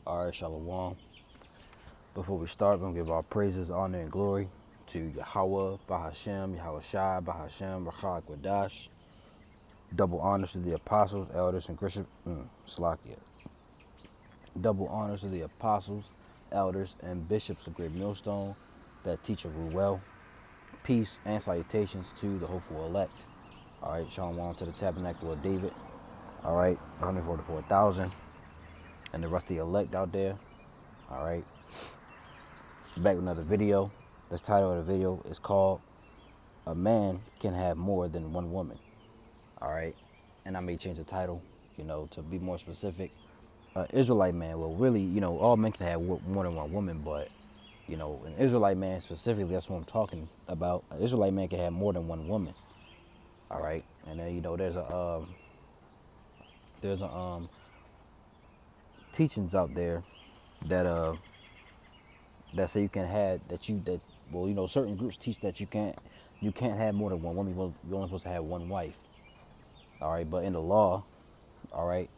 All right, Shalom. Before we start, we're going to give our praises, honor, and glory to Yahweh, Bahashem, Yahweh Shai, Bahashem, Rachak, Wadash. Double honors to the apostles, elders, and Christian. Slakia. Double honors to the apostles, elders, and bishops of Great Millstone that teach of Ruel. Peace and salutations to the hopeful elect. All right, Shalom to the tabernacle of David. All right, 144,000. And the rest of the elect out there. All right. Back with another video. The title of the video is called "A Man Can Have More Than One Woman." All right, and I may change the title, to be more specific. Israelite man, well, really, all men can have more than one woman, but an Israelite man specifically, that's what I'm talking about. An Israelite man can have more than one woman. All right, and then there's a teachings out there that say you can have certain groups teach that you can't have more than one woman. You're only supposed to have one wife. All right, but in the law, all right,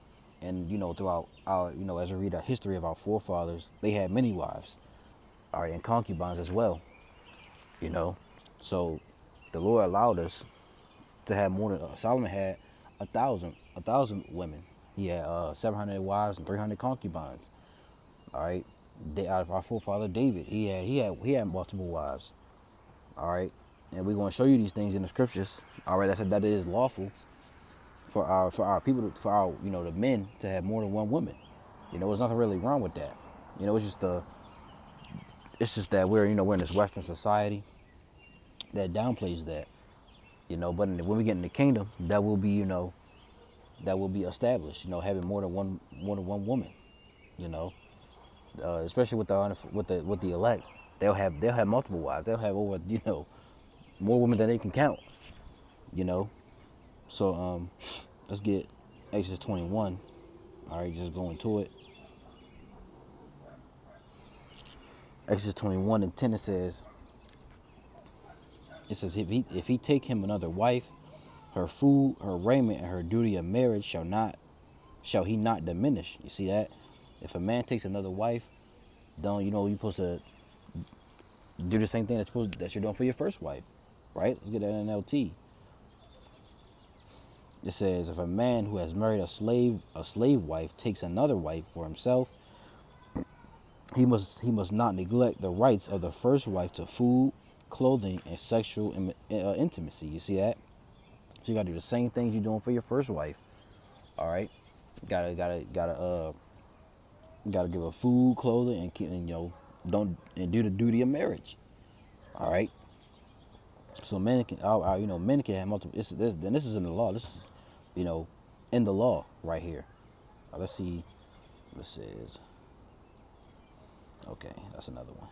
and throughout our as we read the history of our forefathers, they had many wives, all right, and concubines as well. So the Lord allowed us to have more than Solomon had 1,000 women. He had 700 wives and 300 concubines. All right, our forefather David, he had multiple wives. All right, and we're going to show you these things in the scriptures. All right, that is lawful for our people, for our the men to have more than one woman. There's nothing really wrong with that. It's just that we're in this Western society that downplays that. But when we get in the kingdom, that will be established. Having more than one woman. Especially with the elect, they'll have multiple wives. They'll have over more women than they can count. So let's get Exodus 21. All right, just going to it. Exodus 21 and 10 it says if he take him another wife, her food, her raiment, and her duty of marriage shall he not diminish. You see that? If a man takes another wife, you're supposed to do the same thing that you're doing for your first wife, right? Let's get that NLT. It says, if a man who has married a slave wife takes another wife for himself, he must not neglect the rights of the first wife to food, clothing, and sexual intimacy. You see that? So you gotta do the same things you're doing for your first wife. All right, gotta give her food, clothing, and do the duty of marriage. All right. So men can have multiple. This is in the law. This is, in the law right here. Let's see. This says. Okay, that's another one.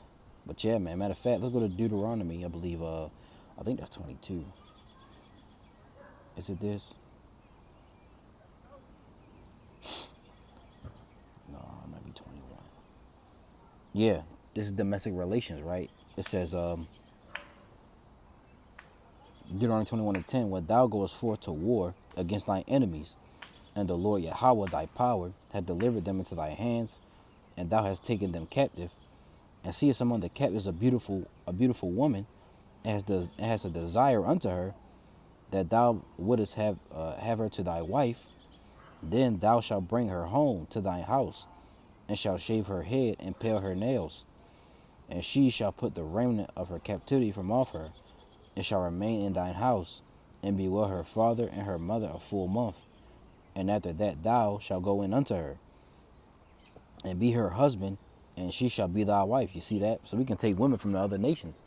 But yeah, man. Matter of fact, let's go to Deuteronomy. I believe. I think that's 22. Is it this? No, it might be 21. Yeah, this is domestic relations, right? It says. Deuteronomy 21 and 10, when thou goest forth to war against thine enemies, and the Lord Yahweh thy power hath delivered them into thy hands, and thou hast taken them captive, and seest among the captives a beautiful woman, and has a desire unto her, that thou wouldest have her to thy wife, then thou shalt bring her home to thine house, and shalt shave her head and pare her nails, and she shall put the remnant of her captivity from off her, and shall remain in thine house, and be with her father and her mother a full month. And after that thou shalt go in unto her, and be her husband, and she shall be thy wife. You see that? So we can take women from the other nations.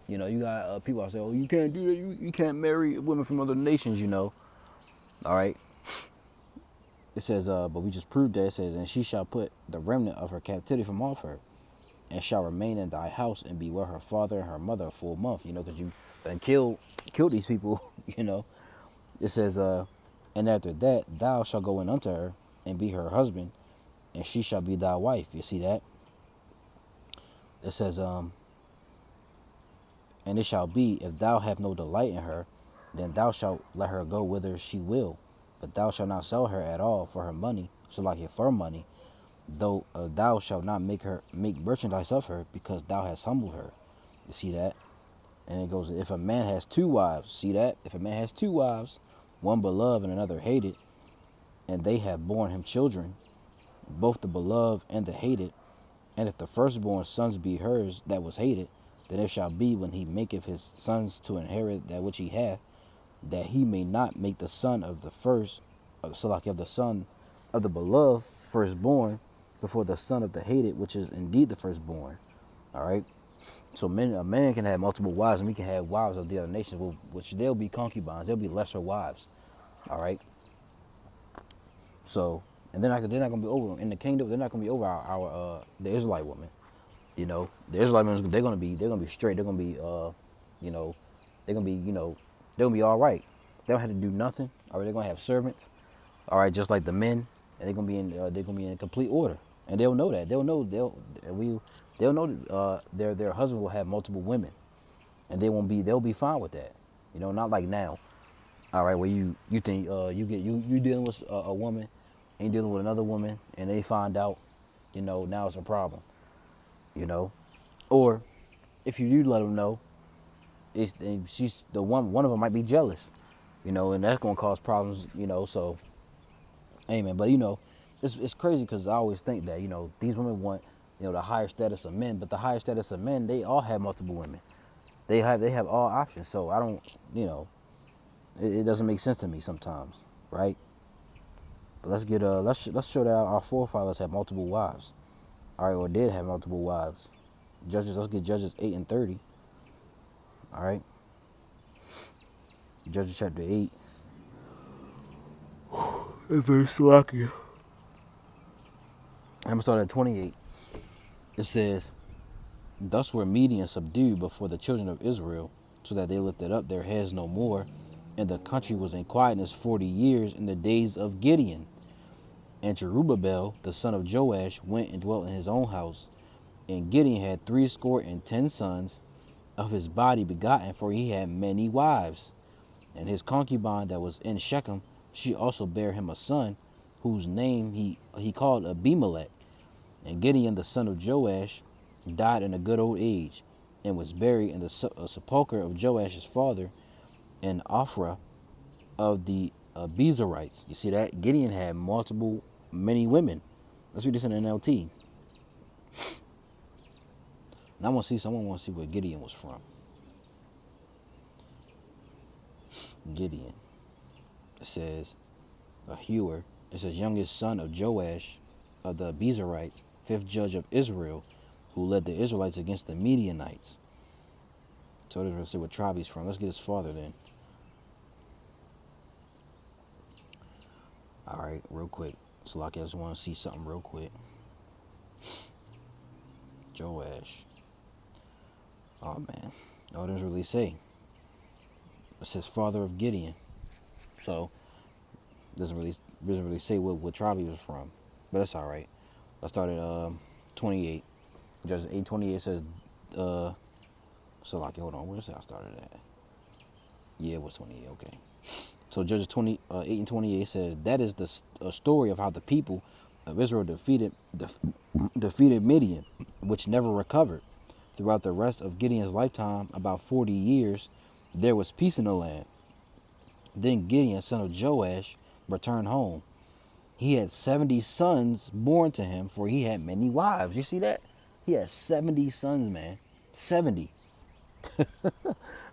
You got people that say, oh, you can't do that. You can't marry women from other nations, All right. It says, but we just proved that. It says, and she shall put the remnant of her captivity from off her, and shall remain in thy house, and be with her father and her mother a full month. Because you and kill these people. It says, and after that thou shalt go in unto her, and be her husband, and she shall be thy wife. You see that? It says, and it shall be, if thou have no delight in her, then thou shalt let her go whither she will, but thou shalt not sell her at all for her money, so like it for money, though thou shalt not make merchandise of her, because thou hast humbled her. You see that? And it goes, if a man has two wives, see that? If a man has two wives, one beloved and another hated, and they have borne him children, both the beloved and the hated, and if the firstborn sons be hers that was hated, then it shall be when he maketh his sons to inherit that which he hath, that he may not make the son of the first, so like of the son of the beloved firstborn, before the son of the hated, which is indeed the firstborn. All right. So a man can have multiple wives, and we can have wives of the other nations, which they'll be concubines. They'll be lesser wives. All right. So, and they're not gonna be over in the kingdom. They're not gonna be over the Israelite woman. You know, the Israelite women, they're gonna be straight. They're gonna be you know, they're gonna be they're gonna be all right. They don't have to do nothing. All right, they're gonna have servants. All right, just like the men, and they're gonna be in complete order, and they'll know that. They'll know that their husband will have multiple women, and they'll be fine with that. You know, not like now. All right, where you think you dealing with a woman, and you dealing with another woman, and they find out, now it's a problem. You know, or if you do let them know, she's the one of them might be jealous. And that's gonna cause problems. So amen. But it's crazy because I always think that these women want the higher status of men, but the higher status of men, they all have multiple women. They have all options. So I don't it doesn't make sense to me sometimes, right? But let's show that our forefathers had multiple wives, all right, or did have multiple wives. Judges, let's get Judges 8:30, all right. Judges chapter 8, verse lucky. I'm gonna start at 28. It says, "Thus were Midian subdued before the children of Israel, so that they lifted up their heads no more, and the country was in quietness 40 years in the days of Gideon. And Jerubbaal, the son of Joash, went and dwelt in his own house. And Gideon had 70 sons of his body begotten, for he had many wives. And his concubine that was in Shechem, she also bare him a son, whose name he called Abimelech. And Gideon, the son of Joash, died in a good old age, and was buried in the sepulchre of Joash's father, in Ophrah of the Bezerites." You see that? Gideon had many women. Let's read this in the NLT. Now someone wants to see where Gideon was from. Gideon. It says, a hewer. It says, youngest son of Joash of the Bezerites, fifth judge of Israel, who led the Israelites against the Midianites. So let's see what tribe he's from. Let's get his father then. All right, real quick. So like I just want to see something real quick. Joash. Oh man, no, it doesn't really say. It says father of Gideon. So it doesn't really say what tribe he was from, but that's all right. I started 28. Judges 8:28 says so like hold on, where did I started at? Yeah, it was 28. Okay. So Judges 8:28 says, that is the story of how the people of Israel defeated Midian, which never recovered. Throughout the rest of Gideon's lifetime, about 40 years, there was peace in the land. Then Gideon, son of Joash, returned home. He had 70 sons born to him, for he had many wives. You see that? He had 70 sons, man. 70.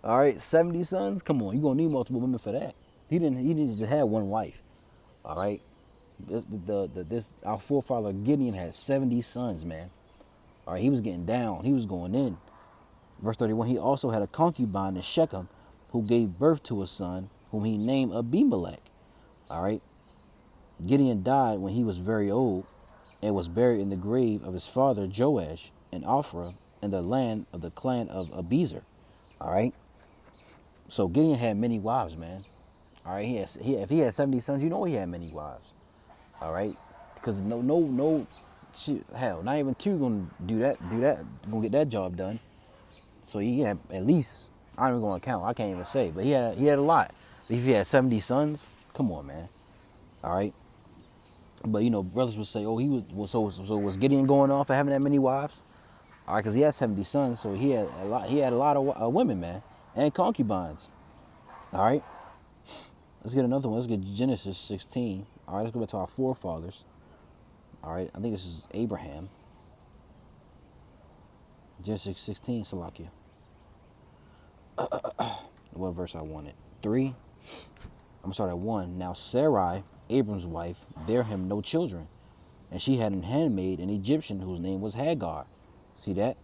All right, 70 sons. Come on, you're gonna need multiple women for that. He didn't just have one wife. All right. Our forefather Gideon had 70 sons, man. All right, he was getting down. He was going in. Verse 31, he also had a concubine in Shechem, who gave birth to a son, whom he named Abimelech. All right. Gideon died when he was very old, and was buried in the grave of his father Joash in Ophrah, in the land of the clan of Abizer. All right. So Gideon had many wives, man. All right. If he had 70 sons, he had many wives. All right. Because no, shit, hell, not even two gonna do that, gonna get that job done. So he had at least, I'm not even gonna count. I can't even say, but he had a lot. If he had 70 sons, come on, man. All right. But brothers would say, "Oh, he was so was Gideon going on for having that many wives?" All right, because he had 70 sons, so he had a lot. He had a lot of women, man, and concubines. All right, let's get another one. Let's get Genesis 16. All right, let's go back to our forefathers. All right, I think this is Abraham. Genesis 16, Salakia. What verse I wanted? 3. I'm gonna start at 1. Now Sarai, Abram's wife, bare him no children, and she had an handmaid, an Egyptian, whose name was Hagar. See that?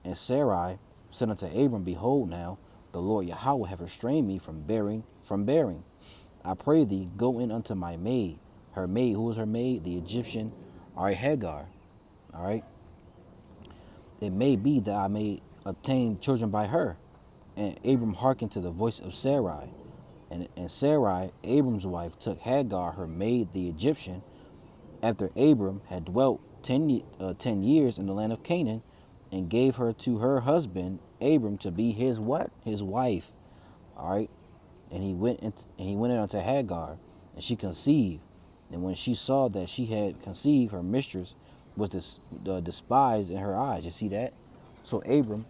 And Sarai said unto Abram, Behold, now the Lord Yahweh have restrained me from bearing. I pray thee, go in unto my maid. Her maid, who was her maid? The Egyptian, all right, Hagar. All right. It may be that I may obtain children by her. And Abram hearkened to the voice of Sarai. And Sarai, Abram's wife, took Hagar, her maid, the Egyptian, after Abram had dwelt 10 years in the land of Canaan, and gave her to her husband Abram to be his what? His wife. All right. And he went in unto Hagar, and she conceived. And when she saw that she had conceived, her mistress was despised in her eyes. You see that? So Abram,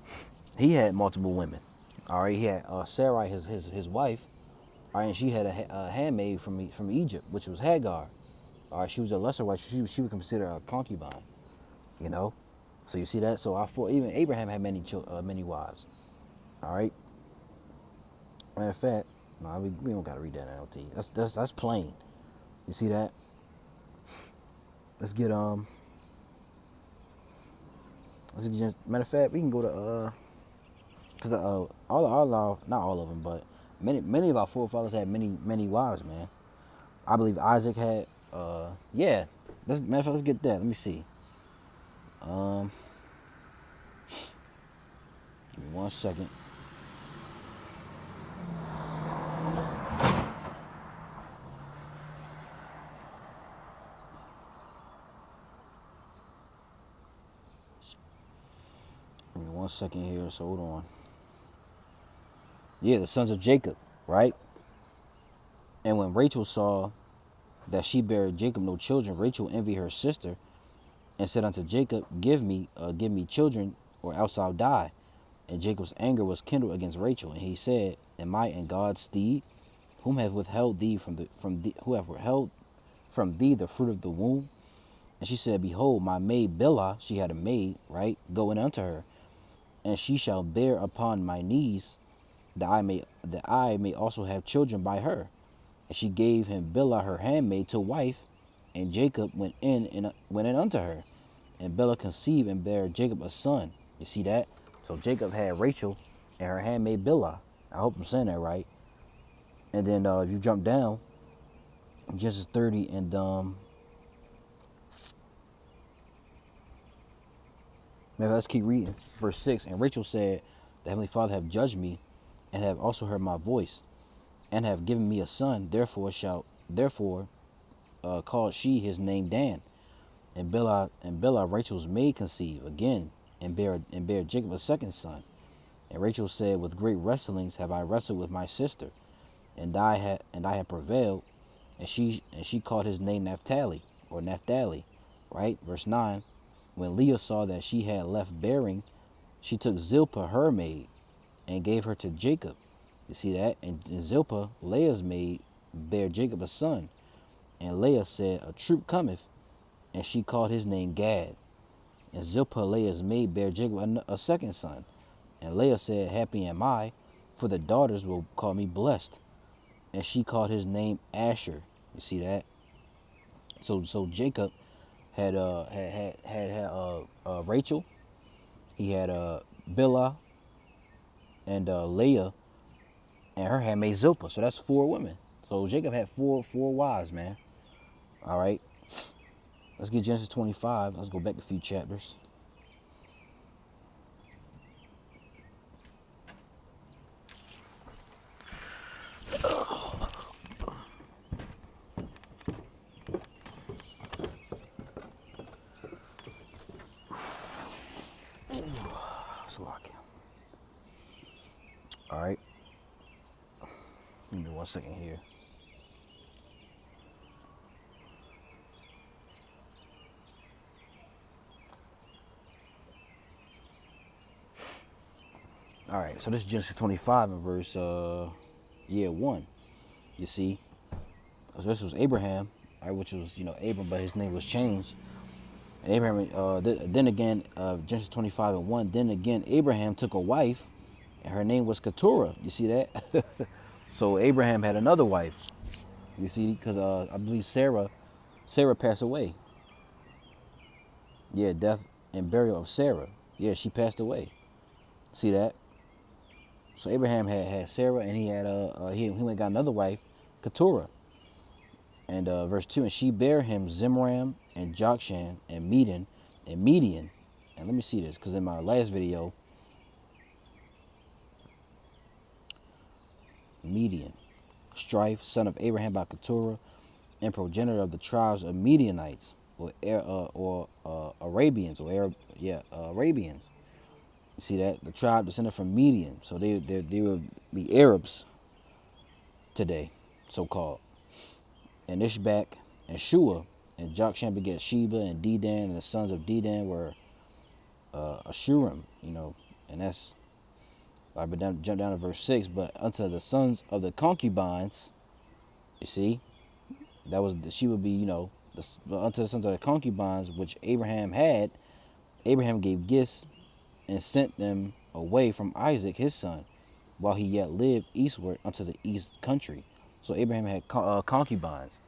he had multiple women. All right. He had Sarai, his wife. All right, and she had a handmaid from Egypt, which was Hagar. All right, she was a lesser wife. She was considered a concubine. You know, so you see that. So even Abraham had many wives. All right. Matter of fact, no, we don't gotta read that in LT. That's plain. You see that? Let's get matter of fact, we can go to because all not all of them, but many of our forefathers had many wives, man. I believe Isaac had yeah. Matter of fact, let's get that. Let me see. Um, Give me 1 second. Give me 1 second here. So hold on. Yeah, the sons of Jacob, right? And when Rachel saw that she bare Jacob no children, Rachel envied her sister, and said unto Jacob, Give me children, or else I'll die. And Jacob's anger was kindled against Rachel, and he said, Am I in God's stead? Whom have withheld thee who have withheld from thee the fruit of the womb? And she said, Behold, my maid Bilhah, she had a maid, right? Go in unto her, and she shall bear upon my knees, that I may also have children by her. And she gave him Bilhah her handmaid to wife, and Jacob went in unto her. And Bilhah conceived and bare Jacob a son. You see that? So Jacob had Rachel and her handmaid Bilhah. I hope I'm saying that right. And then if you jump down, Genesis 30 and now let's keep reading. Verse 6. And Rachel said, The Heavenly Father have judged me, and have also heard my voice, and have given me a son. Therefore called she his name Dan. And Bilhah Rachel's maid conceived again, and bare Jacob a second son. And Rachel said, With great wrestlings have I wrestled with my sister, and I had prevailed. And she called his name Naphtali, right? Verse 9. When Leah saw that she had left bearing, she took Zilpah her maid, and gave her to Jacob. You see that? And Zilpah, Leah's maid, bare Jacob a son. And Leah said, A troop cometh, and she called his name Gad. And Zilpah, Leah's maid, bare Jacob a second son. And Leah said, Happy am I, for the daughters will call me blessed. And she called his name Asher. You see that? So Jacob had Rachel. He had Bilhah and Leah and her handmaid Zilpah. So that's 4 women. So Jacob had four wives, man. All right. Let's get Genesis 25. Let's go back a few chapters. All right. Give me 1 second here. All right, so this is Genesis 25 and verse 1. You see, so this was Abraham, all right, which was Abram, but his name was changed. And Abraham, then again, Genesis 25 and 1. Then again, Abraham took a wife, and her name was Keturah. You see that? So Abraham had another wife. You see, because I believe Sarah passed away. Yeah, death and burial of Sarah. Yeah, she passed away. See that? So Abraham had Sarah, and he had he went and got another wife, Keturah. And verse 2, and she bare him Zimram and Jokshan and Median. And let me see this, because in my last video, Median, Strife, son of Abraham by Keturah, and progenitor of the tribes of Medianites, or Arabians, or Arab, Arabians. You see that? The tribe descended from Median. So they would be Arabs today, so-called. And Ishbak and Shua, and Jokshan begat Sheba and Dedan, and the sons of Dedan were Ashurim, and that's, I would jump down to verse 6, but unto the sons of the concubines, you see, she would be, unto the sons of the concubines which Abraham had, Abraham gave gifts and sent them away from Isaac his son, while he yet lived eastward unto the east country. So Abraham had concubines,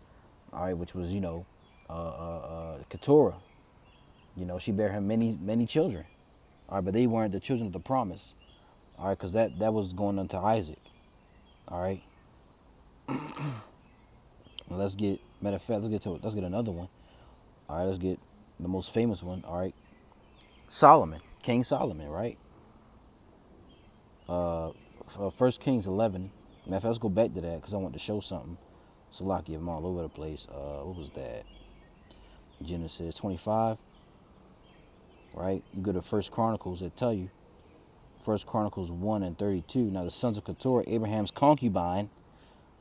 all right, which was, Keturah. She bare him many children, all right, but they weren't the children of the promise, all right, because that was going unto Isaac, all right. Let's get, matter of fact, let's get another one, all right. Let's get the most famous one, all right. Solomon, King Solomon, right? 1 Kings 11. Matter of fact, let's go back to that because I want to show something. Salaki, I'm all over the place. What was that? Genesis 25, right? You go to 1 Chronicles, it tell you. 1 Chronicles 1 and 32. Now the sons of Keturah, Abraham's concubine,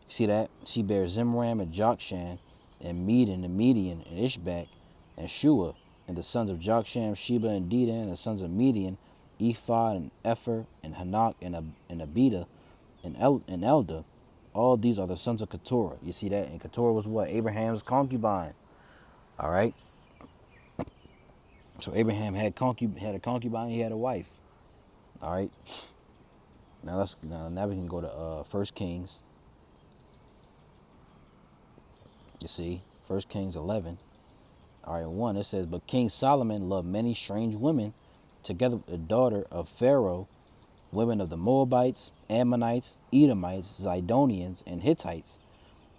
you see that? She bears Zimram and Jokshan and Medan and Median and Ishbak and Shua. And the sons of Jokshan, Sheba and Dedan, and the sons of Median, Ephod and Epher and Hanok and Abida and Elda. All these are the sons of Keturah. You see that? And Keturah was what? Abraham's concubine. All right. So Abraham had a concubine. He had a wife. All right. Now we can go to 1 Kings. You see, 1 Kings 11. All right, 1, it says, but King Solomon loved many strange women, together with the daughter of Pharaoh, women of the Moabites, Ammonites, Edomites, Zidonians, and Hittites,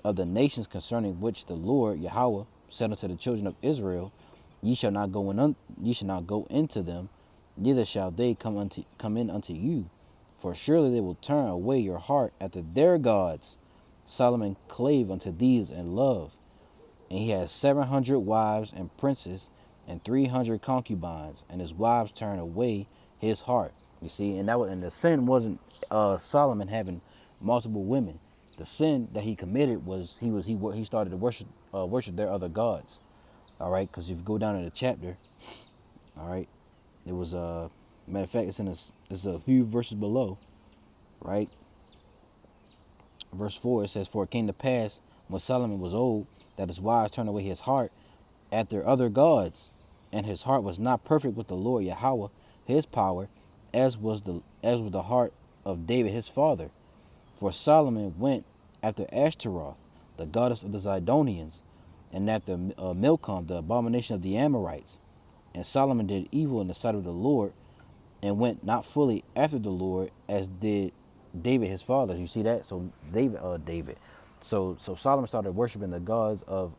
of the nations concerning which the Lord Yahweh said unto the children of Israel, ye shall not go into them, neither shall they come in unto you, for surely they will turn away your heart after their gods. Solomon clave unto these in love. And he had 700 wives and princes, and 300 concubines, and his wives turned away his heart. You see, and the sin wasn't Solomon having multiple women. The sin that he committed was he started to worship their other gods. All right, because if you go down in the chapter, all right, it was matter of fact, it's a few verses below, right? Verse 4, it says, for it came to pass when Solomon was old, that his wives turned away his heart after other gods, and his heart was not perfect with the Lord Yahweh, his power, as was the heart of David his father. For Solomon went after Ashtaroth, the goddess of the Zidonians, and after Milcom, the abomination of the Amorites. And Solomon did evil in the sight of the Lord, and went not fully after the Lord, as did David his father. You see that? So David. So Solomon started worshiping the gods of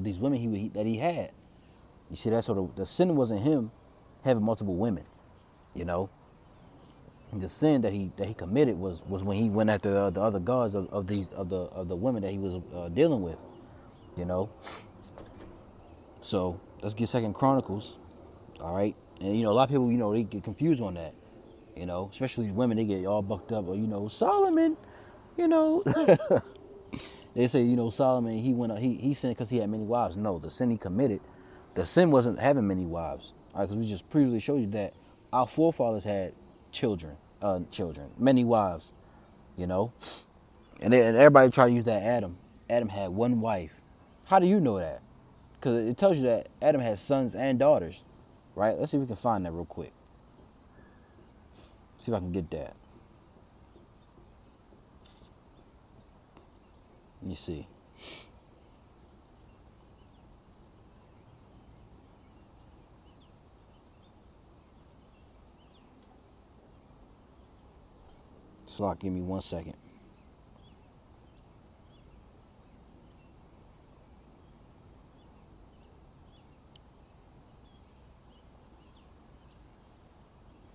these women that he had. You see that? So the sin wasn't him having multiple women. The sin that he committed was when he went after the other gods of the women that he was dealing with. So let's get 2 Chronicles. All right, and a lot of people they get confused on that. Especially women, they get all bucked up. Or Solomon, they say Solomon he sinned because he had many wives. No, the sin he committed, the sin wasn't having many wives. All right, because we just previously showed you that our forefathers had many wives, you know. And everybody try to use that Adam. Adam had one wife. How do you know that? Because it tells you that Adam had sons and daughters, right? Let's see if we can find that real quick. See if I can get that. Let me see. Slock, give me 1 second.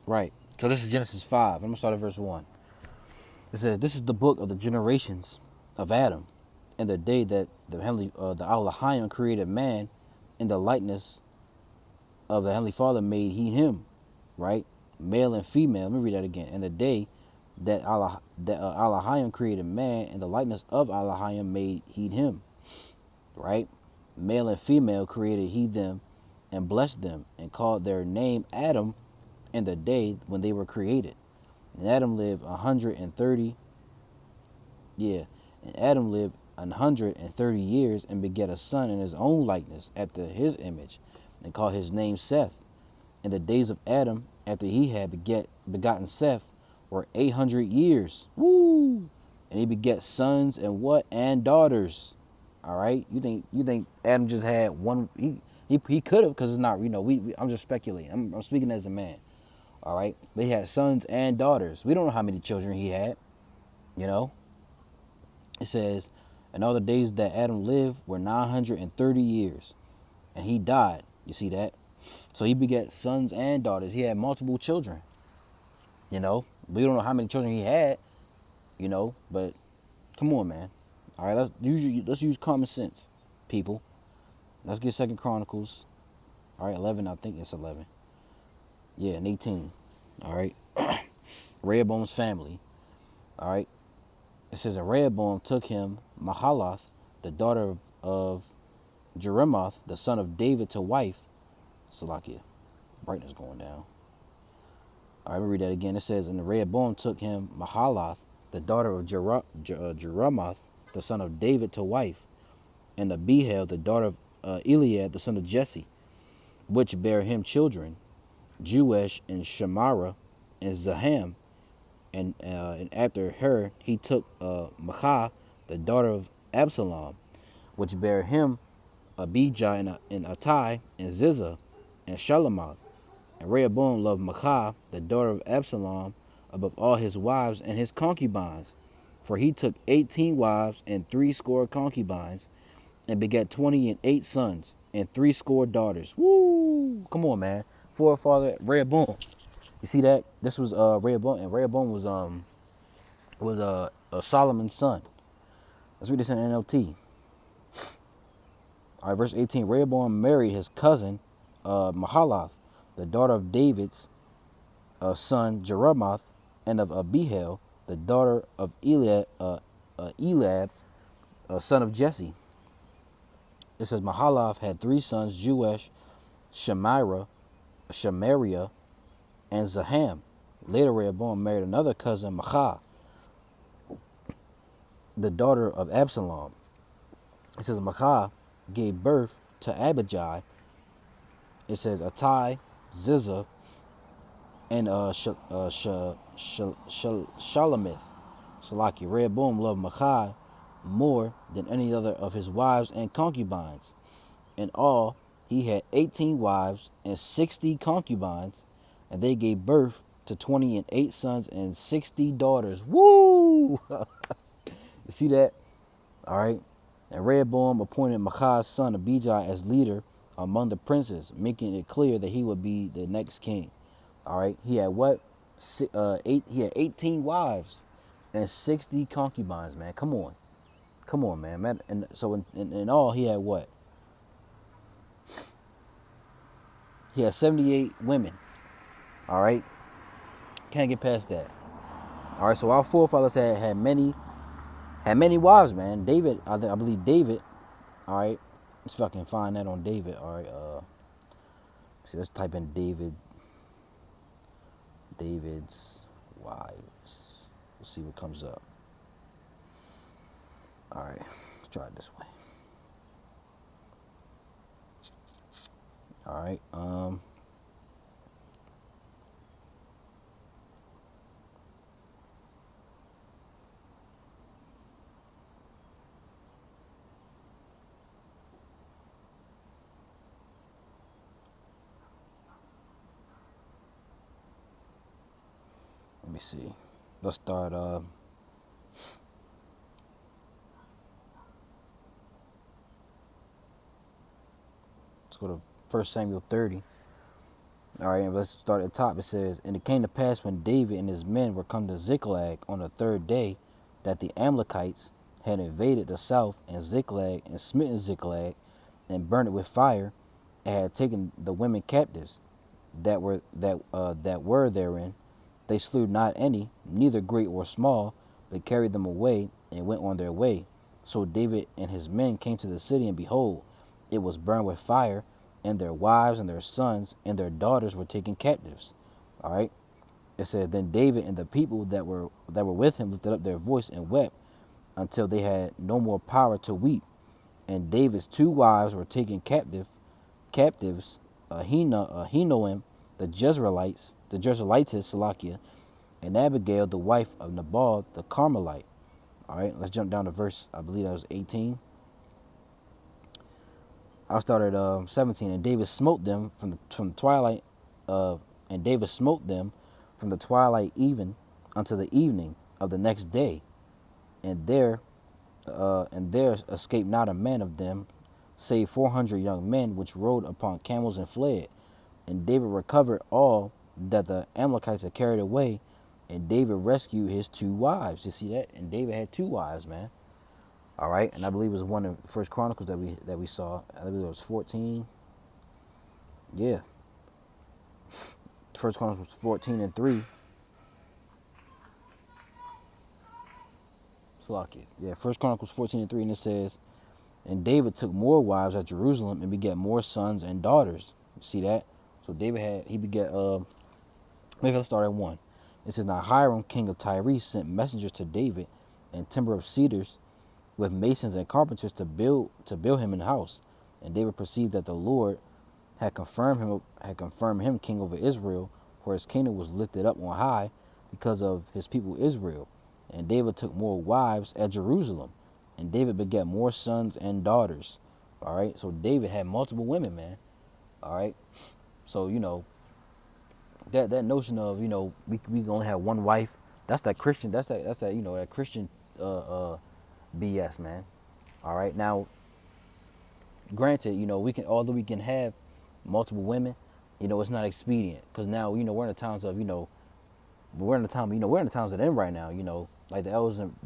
Right. So this is Genesis 5. I'm going to start at verse 1. It says, "This is the book of the generations of Adam, and the day that the Elohim created man in the likeness of the Heavenly Father made he him," right? Male and female. Let me read that again. "And the day that Elohim created man in the likeness of Elohim made he him," right? Male and female created he them, and blessed them, and called their name Adam in the day when they were created. And Adam lived 130. Yeah, and Adam lived 130 years and begat a son in his own likeness after his image, and called his name Seth. And the days of Adam after he had begotten Seth were 800 years. Woo! And he begat sons and what? And daughters. All right. You think Adam just had one? He could have, because it's not. I'm just speculating. I'm speaking as a man. All right. But he had sons and daughters. We don't know how many children he had. You know. It says, "And all the days that Adam lived were 930 years, and he died." You see that? So he begat sons and daughters. He had multiple children. You know, we don't know how many children he had. You know, but come on, man. All right, let's use common sense, people. Let's get Second Chronicles. All right, 11. I think it's 11. Yeah, and 18. All right, Rehoboam's family. All right, it says, "And Rehoboam took him Mahalath, the daughter of Jeremoth, the son of David, to wife." Salakia, brightness going down. All right, let me read that again. It says, "And Rehoboam took him Mahalath, the daughter of Jeremoth, the son of David, to wife, and Abihail, the daughter of Eliab, the son of Jesse, which bare him children, Jeush and Shamara and Zaham. And after her he took Maachah, the daughter of Absalom, which bare him Abijah and Attai and Ziza and Shalamoth. And Rehoboam loved Maachah, the daughter of Absalom, above all his wives and his concubines. For he took 18 wives and 80 concubines, and begat 28 sons and 80 daughters." Woo! Come on, man. Forefather Rehoboam. You see that? This was Rehoboam, and Rehoboam was Solomon's son. Let's read this in NLT. All right, verse 18. "Rehoboam married his cousin Mahalath, the daughter of David's son Jeremoth, and of Abihail, the daughter of Eliab, son of Jesse." It says Mahalath had 3 sons, Jeush, Shemariah, and Zaham. Later Rehoboam married another cousin, Maachah, the daughter of Absalom. It says Maachah gave birth to Abijah. It says Attai, Ziza, and Shalamith. Salaki. Rehoboam loved Maachah more than any other of his wives and concubines. In all, he had 18 wives and 60 concubines, and they gave birth to 28 sons and 60 daughters. Woo! You see that? All right. And Rehoboam appointed Maachah's son Abijah as leader among the princes, making it clear that he would be the next king. All right. He had what? He had 18 wives and 60 concubines, man. Come on, man. And so in all, he had what? He had 78 women. All right. Can't get past that. All right. So our forefathers had many wives, man. David, I believe David. All right. Let's fucking find that on David. All right. See, let's type in David. David's wives. We'll see what comes up. All right, let's try it this way. All right. Let me see. Let's start. Let's go to 1 Samuel 30. All right, and let's start at the top. It says, "And it came to pass when David and his men were come to Ziklag on the third day, that the Amalekites had invaded the south and Ziklag and smitten Ziklag, and burned it with fire, and had taken the women captives that were therein. They slew not any, neither great or small, but carried them away and went on their way. So David and his men came to the city, and behold, it was burned with fire, and their wives and their sons and their daughters were taken captives." All right. It says, "Then David and the people that were with him lifted up their voice and wept until they had no more power to weep. And David's two wives were taken captives, Ahinoam, the Jezreelitess, Salakia, and Abigail, the wife of Nabal, the Carmelite." All right, let's jump down to verse, I believe that was 18. I'll start at 17. "And David smote them from the twilight, and David smote them from the twilight even unto the evening of the next day, and there escaped not a man of them, save 400 young men, which rode upon camels and fled. And David recovered all that the Amalekites had carried away, and David rescued his two wives." You see that? And David had two wives, man. All right, and I believe it was one of the First Chronicles that we saw. I believe it was 14. Yeah, First Chronicles was 14:3. Salakia. Yeah, First Chronicles 14:3, and it says, "And David took more wives at Jerusalem and begat more sons and daughters." You see that? So he begat. Maybe let's start at 1. It says, "Now Hiram, king of Tyre, sent messengers to David and timber of cedars, with masons and carpenters to build him an house. And David perceived that the Lord had confirmed him king over Israel, for his kingdom was lifted up on high because of his people Israel. And David took more wives at Jerusalem, and David begat more sons and daughters." All right, so David had multiple women, man. All right, so that notion of we only have one wife, that's that Christian, that's that that Christian BS, man. All right, now granted, although we can have multiple women, it's not expedient, because now we're in the times of we're in the times that end right now. Like the elders and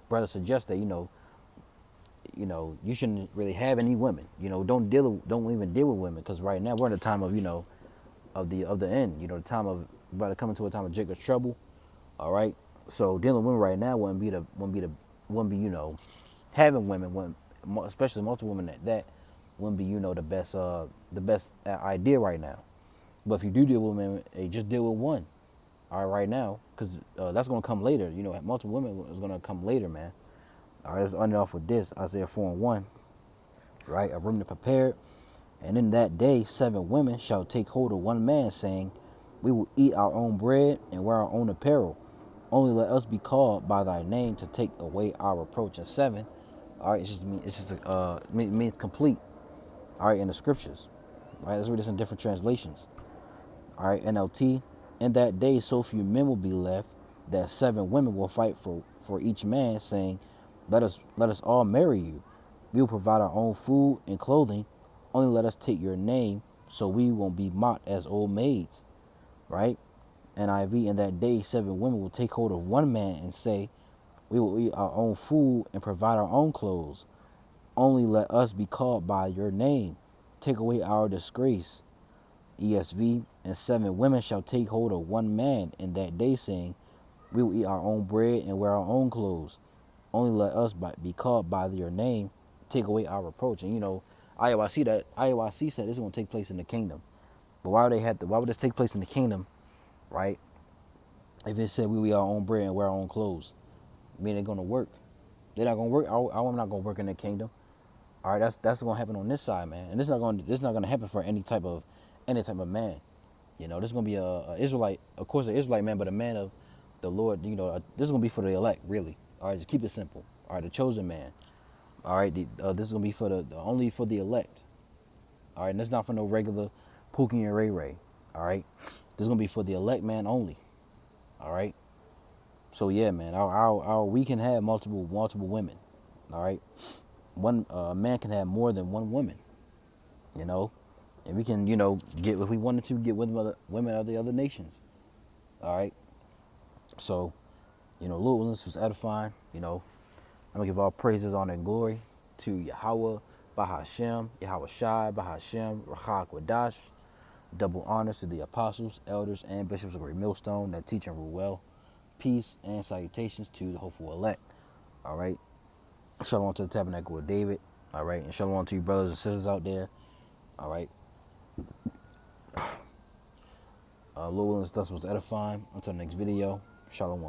brothers suggest that you shouldn't really have any women. Don't even deal with women, because right now we're in the time of of the end. The time of about to come into a time of Jacob's trouble. All right, so dealing with women right now wouldn't be having women, especially multiple women, that wouldn't be the best idea right now. But if you do deal with women, hey, just deal with one. All right now, because that's gonna come later. Multiple women is gonna come later, man. All right, let's end it off with this. Isaiah 4:1. Right, a remnant prepared, and in that day 7 women shall take hold of one man, saying, "We will eat our own bread and wear our own apparel. Only let us be called by thy name to take away our reproach." And 7, all right, means complete. All right, in the scriptures. All right, let's read this in different translations. All right, NLT. "In that day so few men will be left, that 7 women will fight for each man, saying, let us all marry you. We will provide our own food and clothing. Only let us take your name, so we won't be mocked as old maids." Right? NIV. "In that day 7 women will take hold of one man and say, we will eat our own food and provide our own clothes. Only let us be called by your name. Take away our disgrace." ESV. "And 7 women shall take hold of one man in that day, saying, we will eat our own bread and wear our own clothes. Only let us be called by your name. Take away our reproach." And IOIC said this is going to take place in the kingdom. But why would this take place in the kingdom right? If it said we our own bread and wear our own clothes, mean they're gonna work. They're not gonna work. I'm not gonna work in the kingdom. All right, that's gonna happen on this side, man. And this not gonna happen for any type of man. You know, this is gonna be a Israelite, of course, an Israelite man, but a man of the Lord. You know, this is gonna be for the elect, really. All right, just keep it simple. All right, the chosen man. All right, this is gonna be for the only for the elect. All right, and it's not for no regular Pookie and Ray Ray. All right, this is gonna be for the elect man only. All right. So yeah, man, we can have multiple women. All right, one man can have more than one woman. You know, and we can get if we wanted to get women of the other nations. All right. So Lord willing, this was edifying. I'm gonna give all praises, honor, and glory to Yahweh, Bahashem, Yahweh Shai, Bahashem, Rachak Wadash. Double honors to the apostles, elders, and bishops of Great Millstone that teach and rule well. Peace and salutations to the hopeful elect. All right. Shalom to the tabernacle of David. All right. And shalom to you brothers and sisters out there. All right. Lord willing, this was edifying. Until the next video. Shalom.